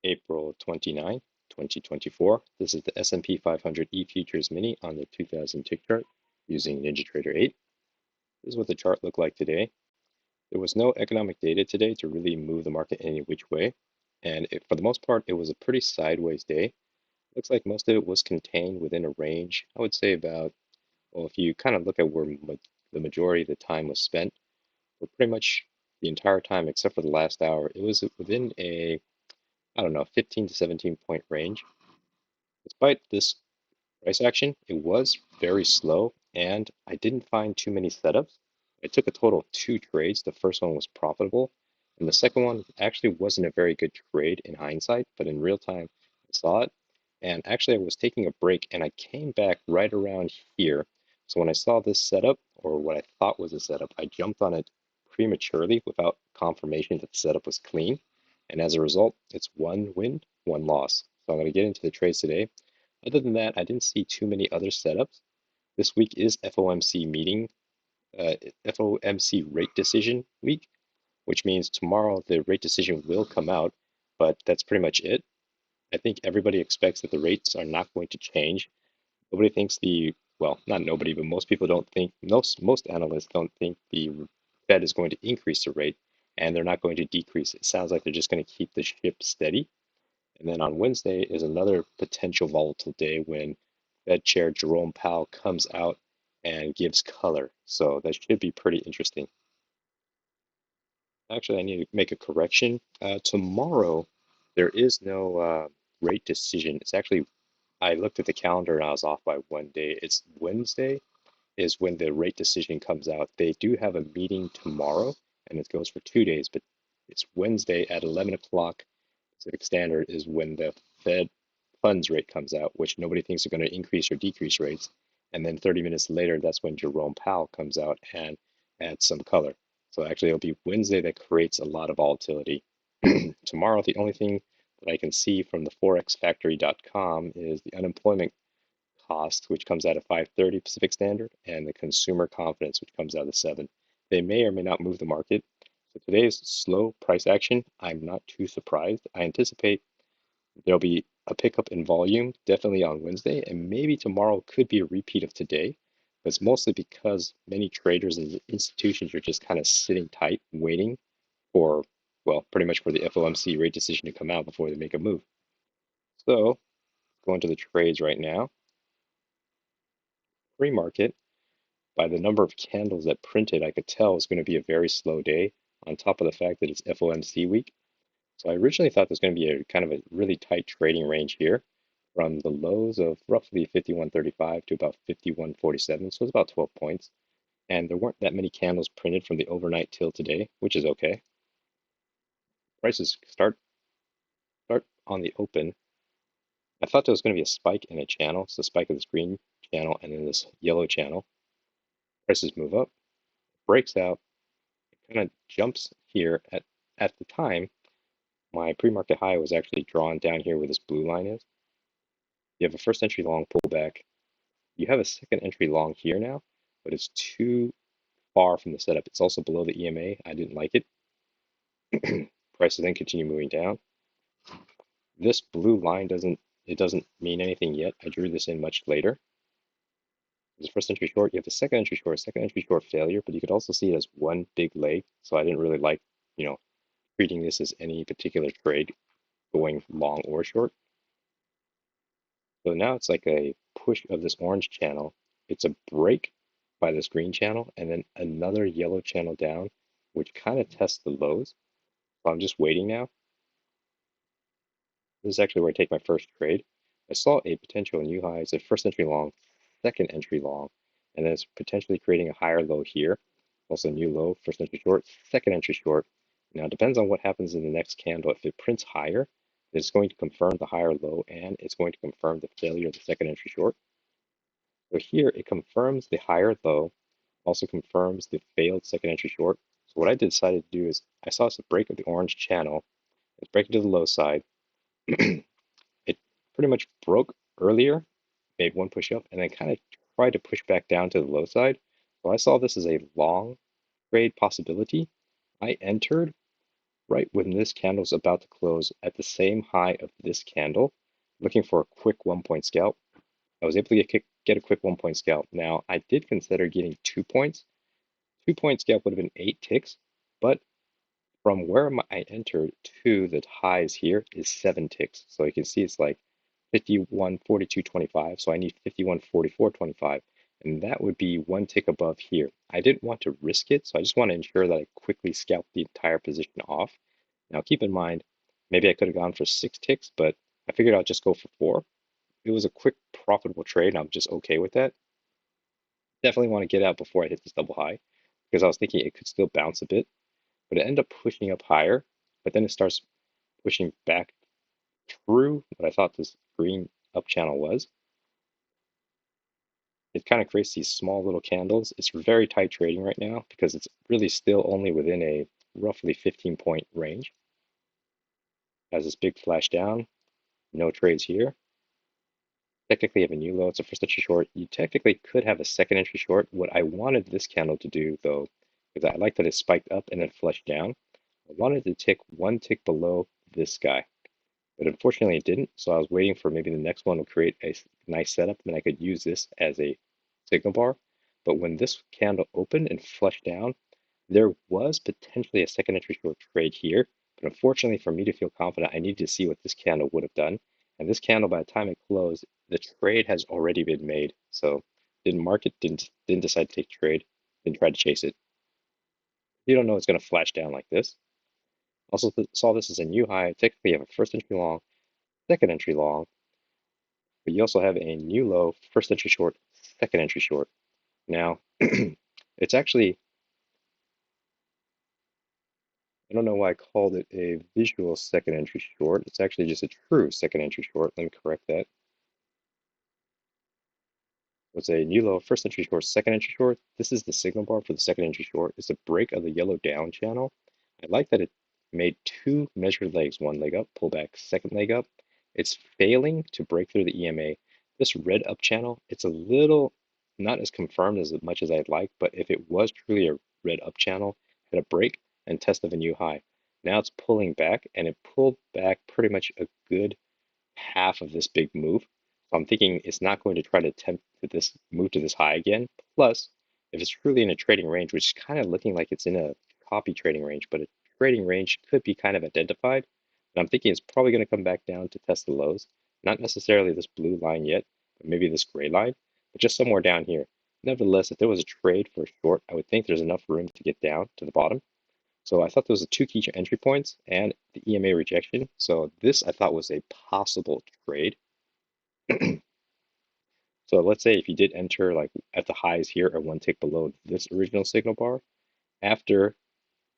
April 29, 2024. This is the S&P 500 E-Futures Mini on the 2000 tick chart using NinjaTrader 8. This is what the chart looked like today. There was no economic data today to really move the market any which way, and for the most part, it was a pretty sideways day. Looks like most of it was contained within a range. I would say about, well, if you kind of look at where the majority of the time was spent, for pretty much the entire time except for the last hour, it was within a, I don't know, 15 to 17 point range. Despite this price action, it was very slow and I didn't find too many setups. I took a total of 2 trades. The first one was profitable, and the second one actually wasn't a very good trade in hindsight, but in real time, I saw it. And actually, I was taking a break and I came back right around here. So when I saw this setup, or what I thought was a setup, I jumped on it prematurely without confirmation that the setup was clean. And as a result, it's one win, one loss. So I'm going to get into the trades today. Other than that, I didn't see too many other setups. This week is FOMC meeting, FOMC rate decision week, which means tomorrow the rate decision will come out, but that's pretty much it. I think everybody expects that the rates are not going to change. Nobody thinks well, not nobody, but most people don't think, most analysts don't think the Fed is going to increase the rate and they're not going to decrease it. It sounds like they're just going to keep the ship steady. And then on Wednesday is another potential volatile day when Fed Chair Jerome Powell comes out and gives color. So that should be pretty interesting. Actually, I need to make a correction. Tomorrow, there is no rate decision. It's actually, I looked at the calendar and I was off by one day. It's Wednesday is when the rate decision comes out. They do have a meeting tomorrow and it goes for 2 days, but it's Wednesday at 11 o'clock Pacific Standard is when the Fed funds rate comes out, which nobody thinks are going to increase or decrease rates. And then 30 minutes later, that's when Jerome Powell comes out and adds some color. So actually, it'll be Wednesday that creates a lot of volatility. Tomorrow, the only thing that I can see from the forexfactory.com is the unemployment cost, which comes out at 5:30 Pacific Standard, and the consumer confidence, which comes out at 7. They may or may not move the market. So today's slow price action, I'm not too surprised. I anticipate there'll be a pickup in volume, definitely on Wednesday, and maybe tomorrow could be a repeat of today. But it's mostly because many traders and institutions are just kind of sitting tight, waiting for, well, pretty much for the FOMC rate decision to come out before they make a move. So, going to the trades right now. Pre-market, by the number of candles that printed, I could tell it's going to be a very slow day, on top of the fact that it's FOMC week. So I originally thought there's going to be a kind of a really tight trading range here from the lows of roughly 51.35 to about 51.47, so it's about 12 points. And there weren't that many candles printed from the overnight till today, which is okay. Prices start on the open. I thought there was going to be a spike in a channel, so the spike of this green channel and then this yellow channel. Prices move up, breaks out, it kind of jumps here at the time. My pre-market high was actually drawn down here where this blue line is. You have a first entry long pullback. You have a second entry long here now, but it's too far from the setup. It's also below the EMA. I didn't like it. Prices then continue moving down. This blue line doesn't mean anything yet. I drew this in much later. There's a first entry short. You have the second entry short failure, but you could also see it as one big leg. So I didn't really like, treating this as any particular trade going long or short. So now it's like a push of this orange channel. It's a break by this green channel and then another yellow channel down, which kind of tests the lows. So I'm just waiting now. This is actually where I take my first trade. I saw a potential new high. It's a first entry long, second entry long, and then it's potentially creating a higher low here. Also a new low, first entry short, second entry short. Now it depends on what happens in the next candle. If it prints higher, it's going to confirm the higher low and it's going to confirm the failure of the second entry short. So here it confirms the higher low, also confirms the failed second entry short. So what I decided to do is I saw this break of the orange channel. It's breaking to the low side. It pretty much broke earlier, made one push up, and then kind of tried to push back down to the low side. So I saw this as a long trade possibility. I entered right when this candle's about to close at the same high of this candle, looking for a quick 1 point scalp. I was able to get a quick 1 point scalp. Now, I did consider getting 2 points. 2 point scalp would have been 8 ticks, but from where I entered to the highs here is 7 ticks. So you can see it's like 51, 42, 25. So I need 51, 44, 25. And that would be 1 tick above here. I didn't want to risk it, so I just want to ensure that I quickly scalp the entire position off. Now keep in mind, maybe I could have gone for 6 ticks, but I figured I'll just go for 4. It was a quick, profitable trade, and I'm just okay with that. Definitely want to get out before I hit this double high, because I was thinking it could still bounce a bit, but it ended up pushing up higher, but then it starts pushing back through what I thought this green up channel was. It kind of creates these small little candles. It's very tight trading right now because it's really still only within a roughly 15-point range. Has this big flash down, no trades here. Technically have a new low, it's a first entry short. You technically could have a second entry short. What I wanted this candle to do though, because I like that it spiked up and then flushed down, I wanted to tick 1 tick below this guy. But unfortunately it didn't, so I was waiting for maybe the next one to create a nice setup and I could use this as a signal bar. But when this candle opened and flushed down, there was potentially a second entry short trade here. But unfortunately for me to feel confident, I needed to see what this candle would have done. And this candle, by the time it closed, the trade has already been made. So didn't mark it, didn't decide to take trade, didn't try to chase it. You don't know it's going to flash down like this. Also saw this as a new high. Technically, you have a first entry long, second entry long, but you also have a new low, first entry short, second entry short. Now, it's actually, I don't know why I called it a visual second entry short. It's actually just a true second entry short. Let me correct that. It's a new low, first entry short, second entry short. This is the signal bar for the second entry short. It's a break of the yellow down channel. I like that it made two measured legs, one leg up, pull back, second leg up. It's failing to break through the EMA. This red up channel, it's a little not as confirmed as much as I'd like, but if it was truly a red up channel, had a break and test of a new high. Now it's pulling back, and it pulled back pretty much a good half of this big move. So I'm thinking it's not going to try to attempt to this move to this high again. Plus, if it's truly in a trading range, which is kind of looking like it's in a copy trading range, but a trading range could be kind of identified. And I'm thinking it's probably going to come back down to test the lows. Not necessarily this blue line yet, but maybe this gray line, but just somewhere down here. Nevertheless, if there was a trade for a short, I would think there's enough room to get down to the bottom. So I thought those were two key entry points and the EMA rejection. So this I thought was a possible trade. So let's say if you did enter like at the highs here or 1 tick below this original signal bar, after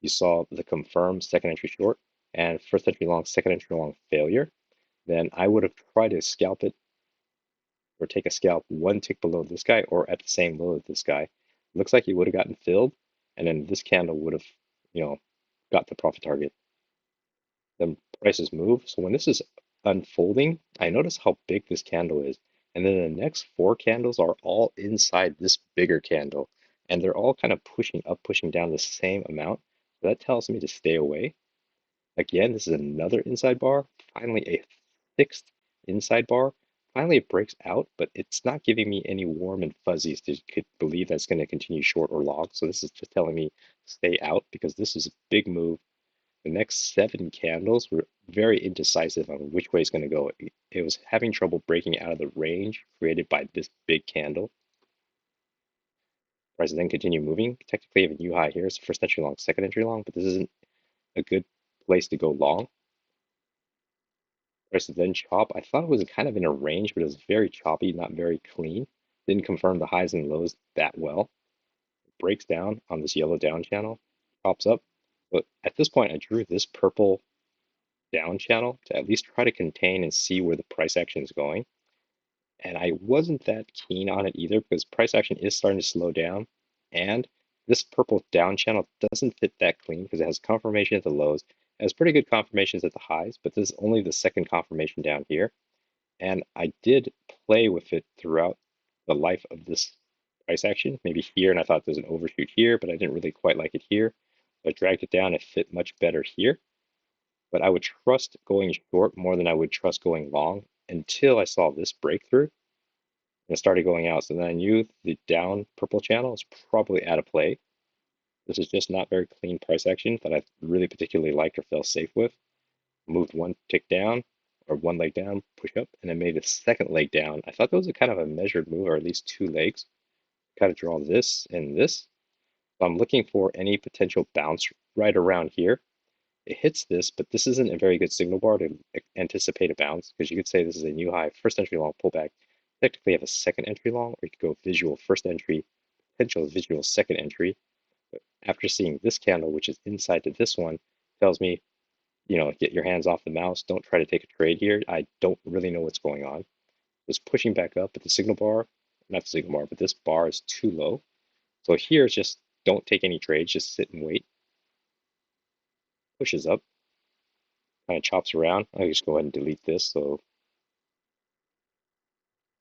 you saw the confirmed second entry short and first entry long, second entry long failure, then I would have tried to scalp it or take a scalp 1 tick below this guy or at the same low as this guy. Looks like he would have gotten filled, and then this candle would have, got the profit target. The prices move. So when this is unfolding, I notice how big this candle is. And then the next four candles are all inside this bigger candle. And they're all kind of pushing up, pushing down the same amount. So that tells me to stay away. Again, this is another inside bar. Finally, a sixth inside bar. Finally, it breaks out, but it's not giving me any warm and fuzzies to could believe that's going to continue short or long. So this is just telling me stay out because this is a big move. The next 7 candles were very indecisive on which way it's going to go. It was having trouble breaking out of the range created by this big candle. Prices then continue moving. Technically, have a new high here. It's first entry long, second entry long, but this isn't a good place to go long. Prices then chop. I thought it was kind of in a range, but it was very choppy, not very clean. Didn't confirm the highs and lows that well. It breaks down on this yellow down channel, pops up. But at this point, I drew this purple down channel to at least try to contain and see where the price action is going. And I wasn't that keen on it either because price action is starting to slow down. And this purple down channel doesn't fit that clean because it has confirmation at the lows. It has pretty good confirmations at the highs, but this is only the second confirmation down here. And I did play with it throughout the life of this price action, maybe here, and I thought there's an overshoot here, but I didn't really quite like it here. So I dragged it down, it fit much better here. but I would trust going short more than I would trust going long until I saw this breakthrough and it started going out. So then I knew the down purple channel is probably out of play. This is just not very clean price action that I really particularly liked or felt safe with. Moved one tick down or one leg down, push up, and then made a second leg down. I thought that was a kind of a measured move, or at least two legs. Kind of draw this and this. So I'm looking for any potential bounce right around here. It hits this, but this isn't a very good signal bar to anticipate a bounce because you could say this is a new high, first entry long pullback. Technically have a second entry long, or you could go visual first entry, potential visual second entry. But after seeing this candle, which is inside to this one, tells me, get your hands off the mouse. Don't try to take a trade here. I don't really know what's going on. It's pushing back up, but the signal bar, not the signal bar, but this bar is too low. So here it's just don't take any trades, just sit and wait. Pushes up, kind of chops around. I'll just go ahead and delete this. So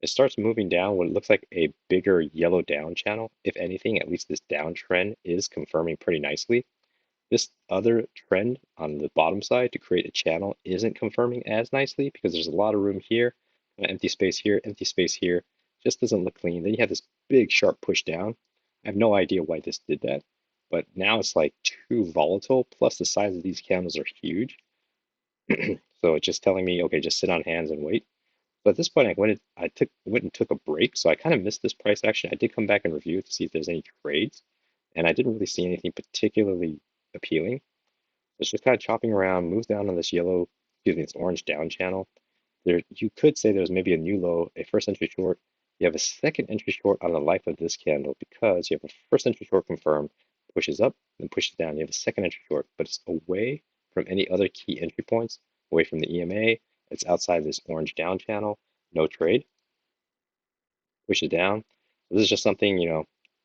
it starts moving down what looks like a bigger yellow down channel. If anything, at least this downtrend is confirming pretty nicely. This other trend on the bottom side to create a channel isn't confirming as nicely because there's a lot of room here, empty space here, empty space here. Just doesn't look clean. Then you have this big sharp push down. I have no idea why this did that, but now it's like too volatile. Plus the size of these candles are huge. So it's just telling me, okay, just sit on hands and wait. So at this point, went and took a break. So I kind of missed this price action. I did come back and review it to see if there's any trades, and I didn't really see anything particularly appealing. It's just kind of chopping around, moves down on this this orange down channel. You could say there's maybe a new low, a first entry short. You have a second entry short on the life of this candle because you have a first entry short confirmed, pushes up, then pushes down. You have a second entry short, but it's away from any other key entry points, away from the EMA. It's outside this orange down channel, no trade. Push it down. This is just something,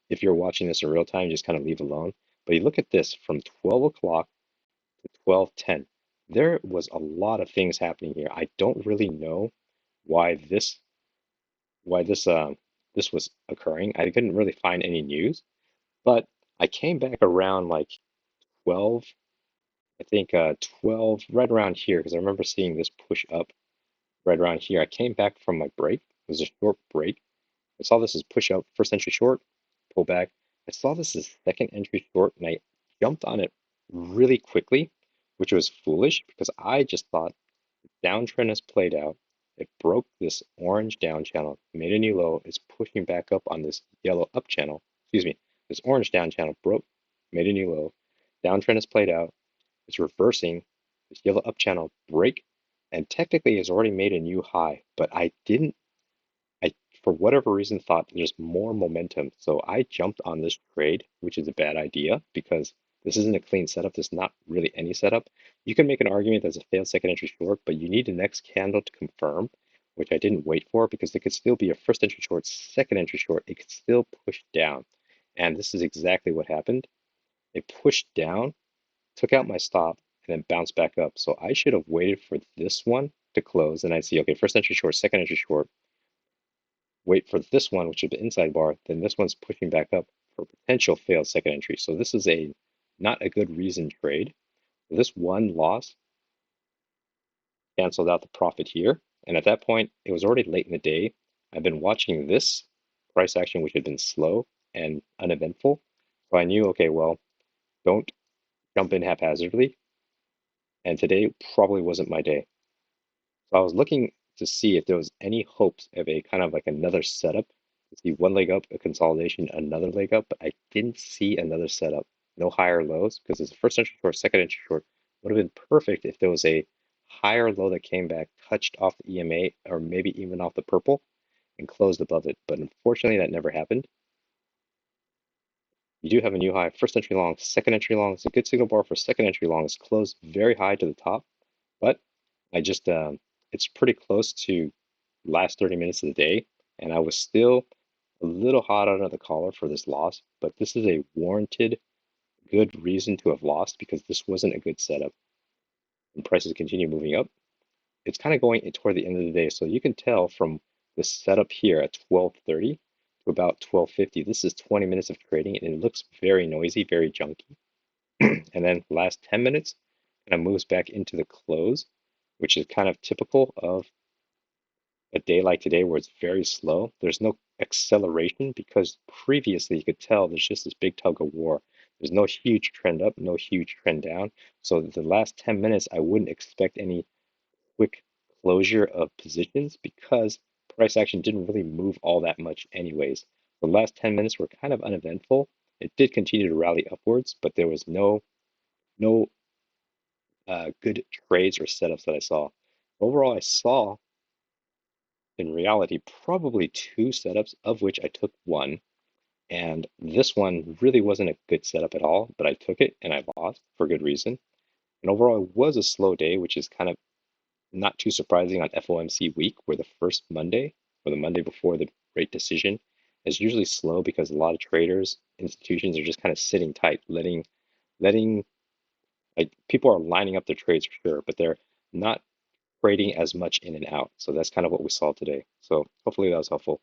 if you're watching this in real time, just kind of leave alone. But you look at this from 12 o'clock to 12:10. There was a lot of things happening here. I don't really know why this was occurring. I couldn't really find any news, but I came back around like 12, I think 12, right around here, because I remember seeing this push up right around here. I came back from my break. It was a short break. I saw this as push up, first entry short, pull back. I saw this as second entry short, and I jumped on it really quickly, which was foolish because I just thought the downtrend has played out. It broke this orange down channel, made a new low, is pushing back up on this yellow up channel. Excuse me, this orange down channel broke, made a new low. Downtrend has played out. It's reversing this yellow up channel break, and technically has already made a new high, but I, for whatever reason, thought there's more momentum. So I jumped on this trade, which is a bad idea because this isn't a clean setup. There's not really any setup. You can make an argument as a failed second entry short, but you need the next candle to confirm, which I didn't wait for because it could still be a first entry short, second entry short. It could still push down. And this is exactly what happened. It pushed down, took out my stop, and then bounced back up. So I should have waited for this one to close. And I'd see, okay, first entry short, second entry short, wait for this one, which is the inside bar, then this one's pushing back up for potential failed second entry. So this is a not a good reason trade. This one loss canceled out the profit here. And at that point, it was already late in the day. I've been watching this price action, which had been slow and uneventful. So I knew, okay, well, don't jump in haphazardly. And today probably wasn't my day. So I was looking to see if there was any hopes of a kind of like another setup. To see one leg up, a consolidation, another leg up, but I didn't see another setup. No higher lows because it's first entry short, second entry short. Would have been perfect if there was a higher low that came back, touched off the EMA, or maybe even off the purple, and closed above it. But unfortunately, that never happened. You do have a new high, first entry long, second entry long. It's a good signal bar for second entry long. It's closed very high to the top, but I just it's pretty close to last 30 minutes of the day, and I was still a little hot under the collar for this loss, but this is a warranted good reason to have lost because this wasn't a good setup. And prices continue moving up. It's kind of going toward the end of the day, so you can tell from the setup here at 12:30 to about 12:50. This is 20 minutes of trading, and it looks very noisy, very junky. And then last 10 minutes, kind of moves back into the close, which is kind of typical of a day like today where it's very slow. There's no acceleration because previously you could tell there's just this big tug of war. There's no huge trend up, no huge trend down. So the last 10 minutes, I wouldn't expect any quick closure of positions because price action didn't really move all that much anyways. The last 10 minutes were kind of uneventful. It did continue to rally upwards, but there was no good trades or setups that I saw. Overall, I saw in reality probably two setups, of which I took one. And this one really wasn't a good setup at all, but I took it and I lost for good reason. And overall, it was a slow day, which is kind of not too surprising on FOMC week, where the first Monday or the Monday before the rate decision is usually slow because a lot of traders, institutions are just kind of sitting tight, letting like people are lining up their trades for sure, but they're not trading as much in and out. So that's kind of what we saw today. So hopefully that was helpful.